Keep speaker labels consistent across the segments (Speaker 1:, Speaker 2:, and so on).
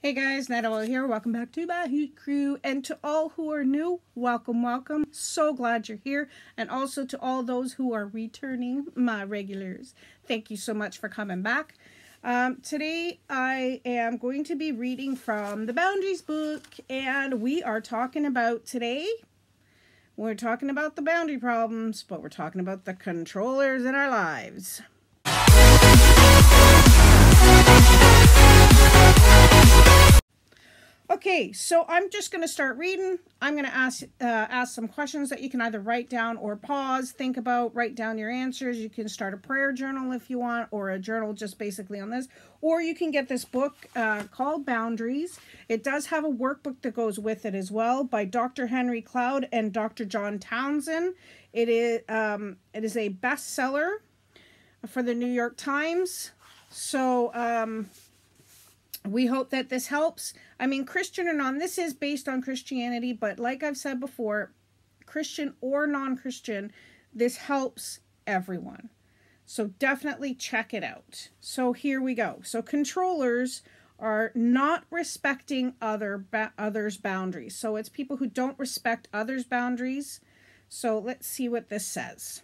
Speaker 1: Hey guys, Natalie here. Welcome back to my Hoot Crew. And to all who are new, welcome, welcome. So glad you're here. And also to all those who are returning, my regulars. Thank you so much for coming back. Today I am going to be reading from the Boundaries book. And we are talking about we're talking about the boundary problems, but we're talking about the controllers in our lives. Okay, so I'm just going to start reading. I'm going to ask some questions that you can either write down or pause, think about, write down your answers. You can start a prayer journal if you want, or a journal just basically on this. Or you can get this book called Boundaries. It does have a workbook that goes with it as well by Dr. Henry Cloud and Dr. John Townsend. It is a bestseller for the New York Times. So, we hope that this helps. I mean, Christian or non, this is based on Christianity, but like I've said before, Christian or non-Christian, this helps everyone. So definitely check it out. So here we go. So controllers are not respecting others' boundaries. So it's people who don't respect others' boundaries. So let's see what this says.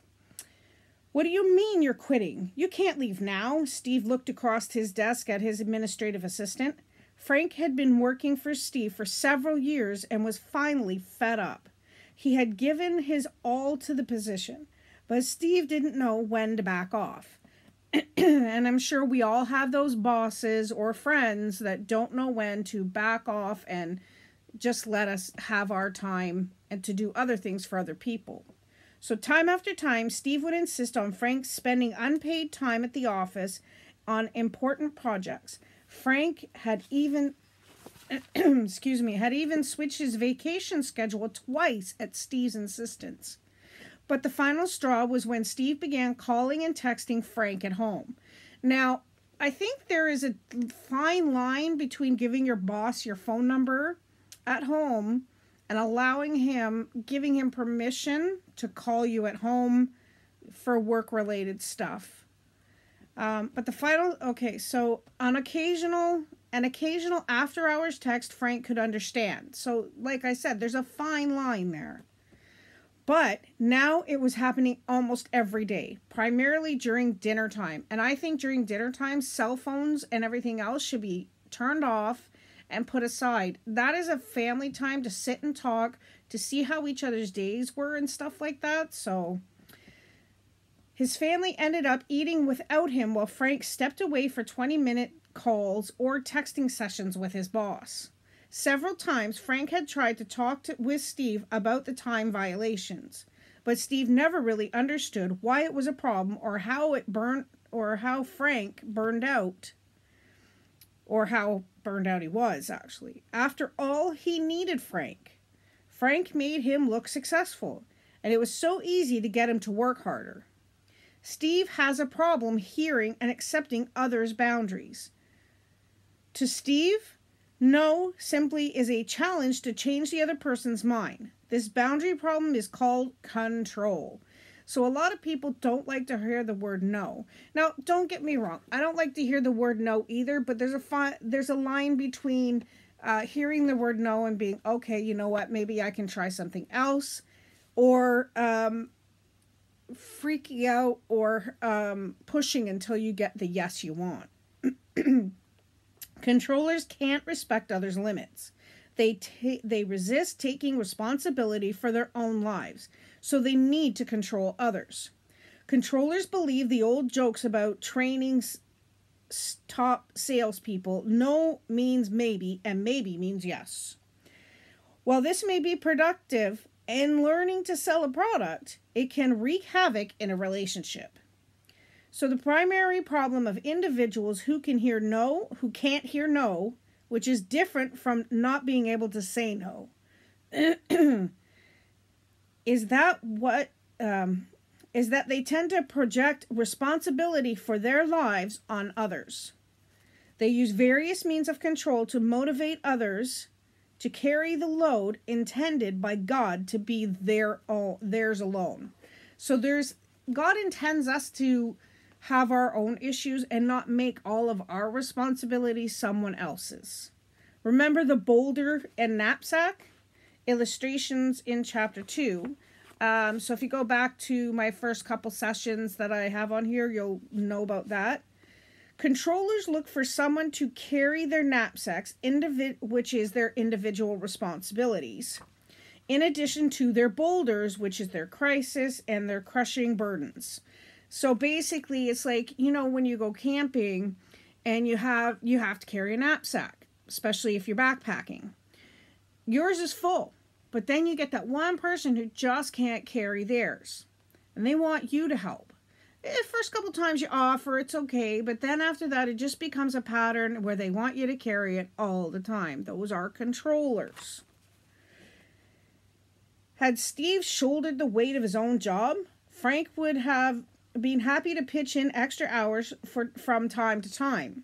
Speaker 1: What do you mean you're quitting? You can't leave now. Steve looked across his desk at his administrative assistant. Frank had been working for Steve for several years and was finally fed up. He had given his all to the position, but Steve didn't know when to back off. And I'm sure we all have those bosses or friends that don't know when to back off and just let us have our time and to do other things for other people. So time after time, Steve would insist on Frank spending unpaid time at the office on important projects. Frank had even, had even switched his vacation schedule twice at Steve's insistence. But the final straw was when Steve began calling and texting Frank at home. Now, I think there is a fine line between giving your boss your phone number at home and giving him permission to call you at home for work-related stuff. But the final, so an occasional after-hours text Frank could understand. So, like I said, there's a fine line there. But now it was happening almost every day, primarily during dinner time. And I think during dinner time, cell phones and everything else should be turned off and put aside. That is a family time to sit and talk, to see how each other's days were and stuff like that. So his family ended up eating without him while Frank stepped away for 20-minute calls or texting sessions with his boss. Several times Frank had tried to talk with Steve about the time violations, but Steve never really understood why it was a problem or how Frank burned out. Or how burned out he was, actually. After all, he needed Frank. Frank made him look successful, and it was so easy to get him to work harder. Steve has a problem hearing and accepting others' boundaries. To Steve, no simply is a challenge to change the other person's mind. This boundary problem is called control. So a lot of people don't like to hear the word no. Now, don't get me wrong. I don't like to hear the word no either, but there's a line between hearing the word no and being, okay, you know what, maybe I can try something else, or freaking out or pushing until you get the yes you want. Controllers can't respect others' limits. They resist taking responsibility for their own lives, so they need to control others. Controllers believe the old jokes about training top salespeople. No means maybe, and maybe means yes. While this may be productive in learning to sell a product, it can wreak havoc in a relationship. So the primary problem of individuals who can't hear no, which is different from not being able to say no, is that they tend to project responsibility for their lives on others. They use various means of control to motivate others to carry the load intended by God to be theirs alone. So God intends us to have our own issues and not make all of our responsibilities someone else's. Remember the boulder and knapsack? Illustrations in chapter 2. So if you go back to my first couple sessions that I have on here, you'll know about that. Controllers look for someone to carry their knapsacks, which is their individual responsibilities, in addition to their boulders, which is their crisis and their crushing burdens. So basically, it's like, when you go camping and you have to carry a knapsack, especially if you're backpacking. Yours is full, but then you get that one person who just can't carry theirs, and they want you to help. The first couple times you offer, it's okay, but then after that, it just becomes a pattern where they want you to carry it all the time. Those are controllers. Had Steve shouldered the weight of his own job, Frank would have been happy to pitch in extra hours from time to time.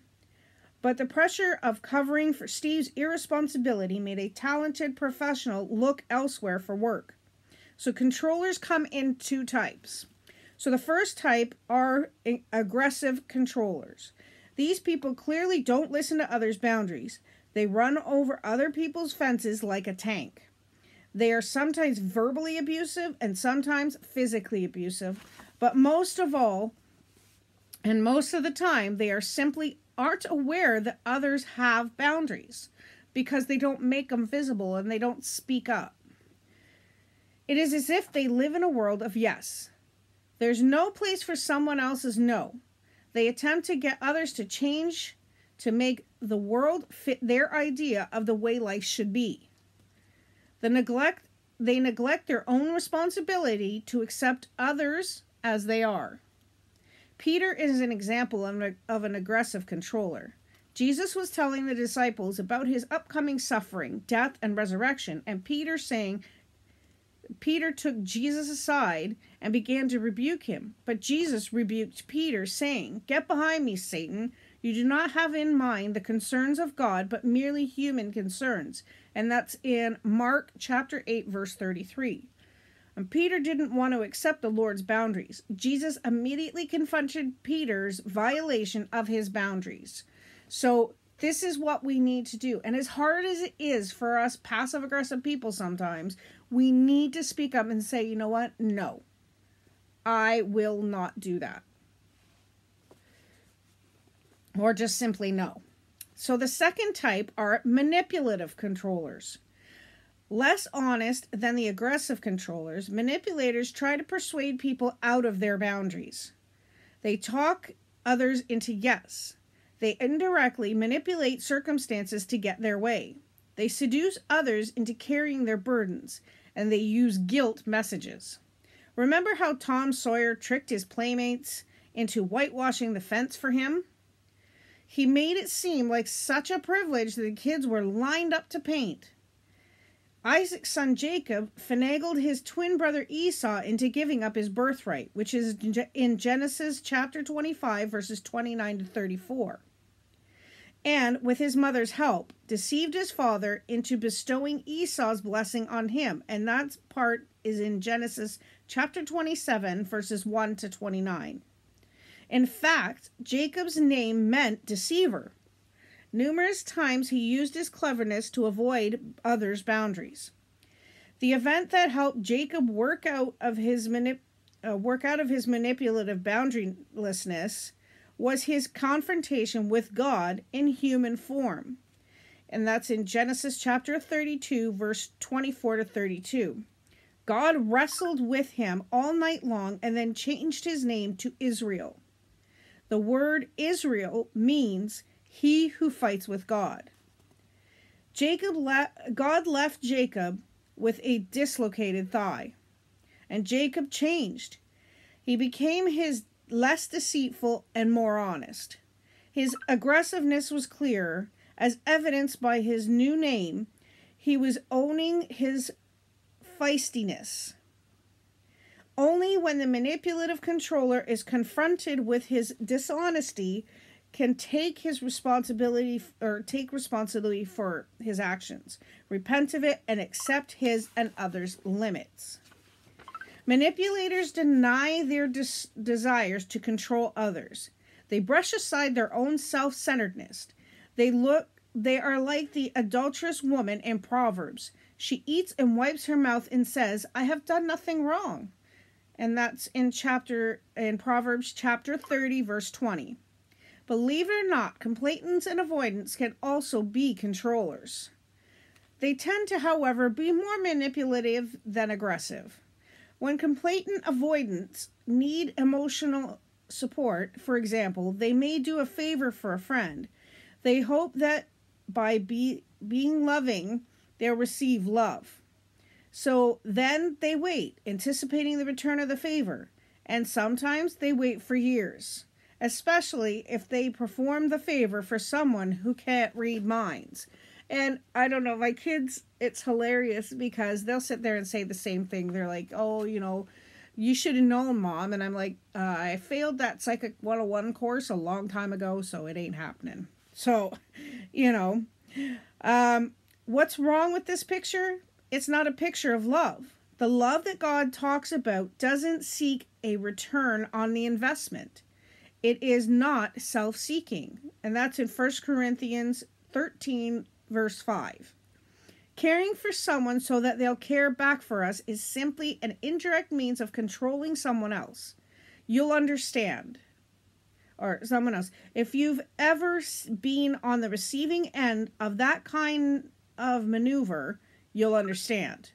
Speaker 1: But the pressure of covering for Steve's irresponsibility made a talented professional look elsewhere for work. So controllers come in 2 types. So the first type are aggressive controllers. These people clearly don't listen to others' boundaries. They run over other people's fences like a tank. They are sometimes verbally abusive and sometimes physically abusive, but most of all, and most of the time, they are simply aren't aware that others have boundaries because they don't make them visible and they don't speak up. It is as if they live in a world of yes. There's no place for someone else's no. They attempt to get others to change to make the world fit their idea of the way life should be. They neglect their own responsibility to accept others as they are. Peter is an example of an aggressive controller. Jesus was telling the disciples about his upcoming suffering, death, and resurrection, and Peter took Jesus aside and began to rebuke him. But Jesus rebuked Peter, saying, "Get behind me, Satan. You do not have in mind the concerns of God, but merely human concerns." And that's in Mark chapter 8, verse 33. And Peter didn't want to accept the Lord's boundaries. Jesus immediately confronted Peter's violation of his boundaries. So this is what we need to do. And as hard as it is for us passive-aggressive people sometimes, we need to speak up and say, you know what? No, I will not do that. Or just simply no. So the second type are manipulative controllers. Less honest than the aggressive controllers, manipulators try to persuade people out of their boundaries. They talk others into yes. They indirectly manipulate circumstances to get their way. They seduce others into carrying their burdens, and they use guilt messages. Remember how Tom Sawyer tricked his playmates into whitewashing the fence for him? He made it seem like such a privilege that the kids were lined up to paint. Isaac's son Jacob finagled his twin brother Esau into giving up his birthright, which is in Genesis chapter 25, verses 29 to 34. And, with his mother's help, deceived his father into bestowing Esau's blessing on him. And that part is in Genesis chapter 27, verses 1 to 29. In fact, Jacob's name meant deceiver. Numerous times he used his cleverness to avoid others' boundaries. The event that helped Jacob work out of his manipulative boundarylessness was his confrontation with God in human form. And that's in Genesis chapter 32, verse 24 to 32. God wrestled with him all night long and then changed his name to Israel. The word Israel means he who fights with God. God left Jacob with a dislocated thigh, and Jacob changed. He became less deceitful and more honest. His aggressiveness was clearer, as evidenced by his new name. He was owning his feistiness. Only when the manipulative controller is confronted with his dishonesty can take responsibility for his actions, repent of it, and accept his and others' limits. Manipulators deny their desires to control others. They brush aside their own self-centeredness. They look they are like the adulterous woman in Proverbs. She eats and wipes her mouth and says, I have done nothing wrong. And that's in Proverbs chapter 30, verse 20. Believe it or not, complainants and avoidants can also be controllers. They tend to, however, be more manipulative than aggressive. When complainant avoidants need emotional support, for example, they may do a favor for a friend. They hope that by being loving, they'll receive love. So then they wait, anticipating the return of the favor. And sometimes they wait for years, especially if they perform the favor for someone who can't read minds. And I don't know, my kids, it's hilarious because they'll sit there and say the same thing. They're like, oh, you should have known, Mom. And I'm like, I failed that Psychic 101 course a long time ago, so it ain't happening. So, what's wrong with this picture? It's not a picture of love. The love that God talks about doesn't seek a return on the investment. It is not self-seeking. And that's in 1 Corinthians 13, verse 5. Caring for someone so that they'll care back for us is simply an indirect means of controlling someone else. You'll understand. Or someone else. If you've ever been on the receiving end of that kind of maneuver, you'll understand.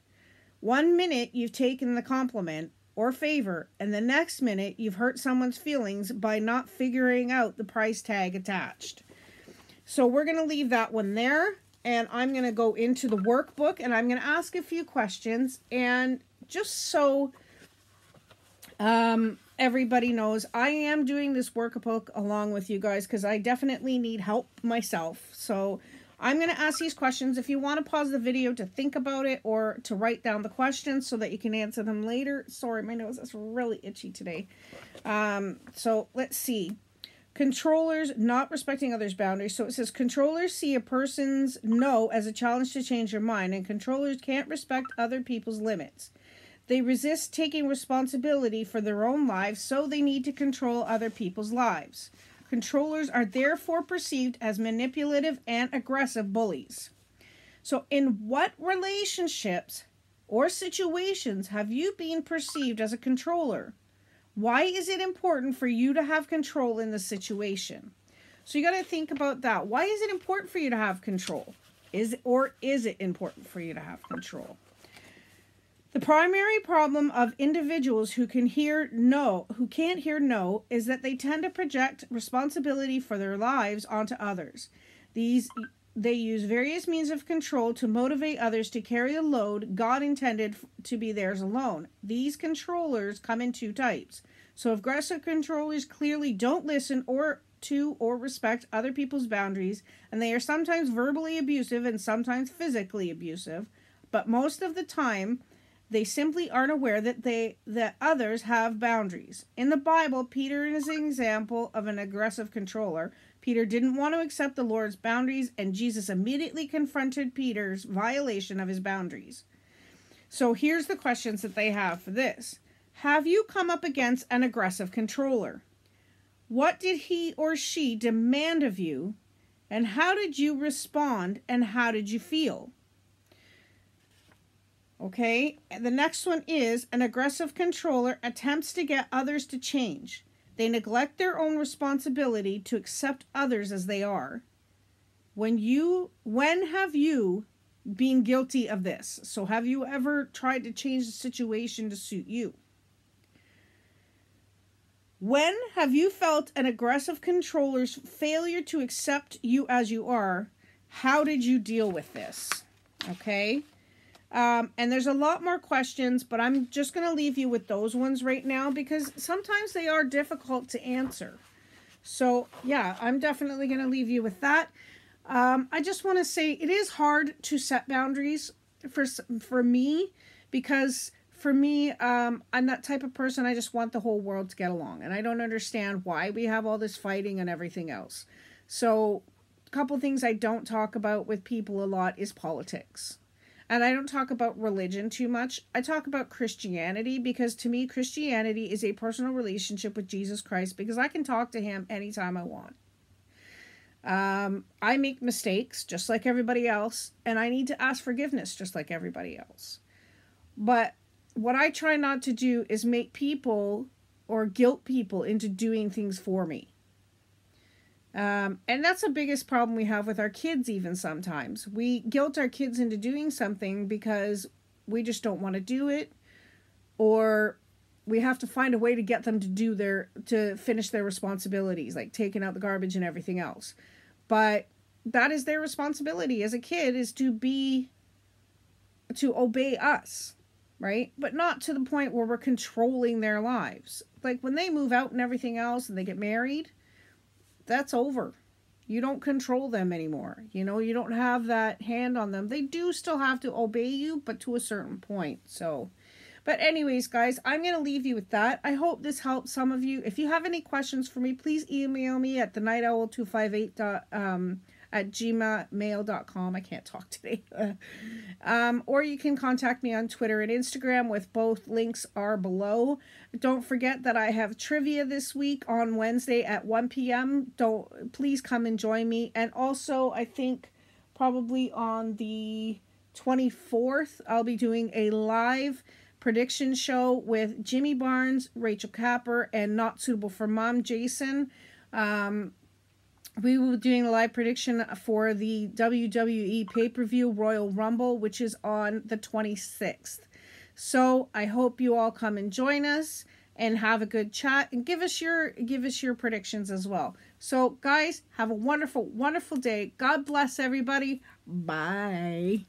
Speaker 1: 1 minute you've taken the compliment or favor, and the next minute you've hurt someone's feelings by not figuring out the price tag attached. So we're going to leave that one there, and I'm going to go into the workbook, and I'm going to ask a few questions. And just so everybody knows, I am doing this workbook along with you guys because I definitely need help myself. So I'm going to ask these questions. If you want to pause the video to think about it or to write down the questions so that you can answer them later. Sorry, my nose is really itchy today. So let's see. Controllers not respecting others' boundaries. So it says controllers see a person's no as a challenge to change their mind, and controllers can't respect other people's limits. They resist taking responsibility for their own lives, so they need to control other people's lives. Controllers are therefore perceived as manipulative and aggressive bullies. So in what relationships or situations have you been perceived as a controller? Why is it important for you to have control in the situation? So you got to think about that. Why is it important for you to have control? Is it important for you to have control? The primary problem of individuals who can't hear no, is that they tend to project responsibility for their lives onto others. They use various means of control to motivate others to carry a load God intended to be theirs alone. These controllers come in two types. So aggressive controllers clearly don't listen or respect other people's boundaries, and they are sometimes verbally abusive and sometimes physically abusive, but most of the time they simply aren't aware that others have boundaries. In the Bible, Peter is an example of an aggressive controller. Peter didn't want to accept the Lord's boundaries, and Jesus immediately confronted Peter's violation of his boundaries. So here's the questions that they have for this. Have you come up against an aggressive controller? What did he or she demand of you? And how did you respond? And how did you feel? Okay, the next one is an aggressive controller attempts to get others to change. They neglect their own responsibility to accept others as they are. When have you been guilty of this? So have you ever tried to change the situation to suit you? When have you felt an aggressive controller's failure to accept you as you are? How did you deal with this? Okay. And there's a lot more questions, but I'm just going to leave you with those ones right now because sometimes they are difficult to answer. So, yeah, I'm definitely going to leave you with that. I just want to say it is hard to set boundaries for me because for me, I'm that type of person. I just want the whole world to get along, and I don't understand why we have all this fighting and everything else. So, a couple things I don't talk about with people a lot is politics. And I don't talk about religion too much. I talk about Christianity because to me, Christianity is a personal relationship with Jesus Christ because I can talk to him anytime I want. I make mistakes just like everybody else, and I need to ask forgiveness just like everybody else. But what I try not to do is make people or guilt people into doing things for me. And that's the biggest problem we have with our kids, even sometimes. We guilt our kids into doing something because we just don't want to do it, or we have to find a way to get them to finish their responsibilities, like taking out the garbage and everything else. But that is their responsibility as a kid, is to obey us, right? But not to the point where we're controlling their lives. Like when they move out and everything else and they get married, that's over. You don't control them anymore. You don't have that hand on them. They do still have to obey you, but to a certain point. So, but anyways, guys, I'm going to leave you with that. I hope this helps some of you. If you have any questions for me, please email me at thenighteowl258 at gmail.com. I can't talk today. Or you can contact me on Twitter and Instagram, with both links are below. Don't forget that I have trivia this week on Wednesday at 1 p.m. Please come and join me. And also, I think probably on the 24th, I'll be doing a live prediction show with Jimmy Barnes, Rachel Capper, and Not Suitable for Mom, Jason. We will be doing a live prediction for the WWE pay-per-view Royal Rumble, which is on the 26th. So I hope you all come and join us and have a good chat, and give us your predictions as well. So guys, have a wonderful, wonderful day. God bless everybody. Bye.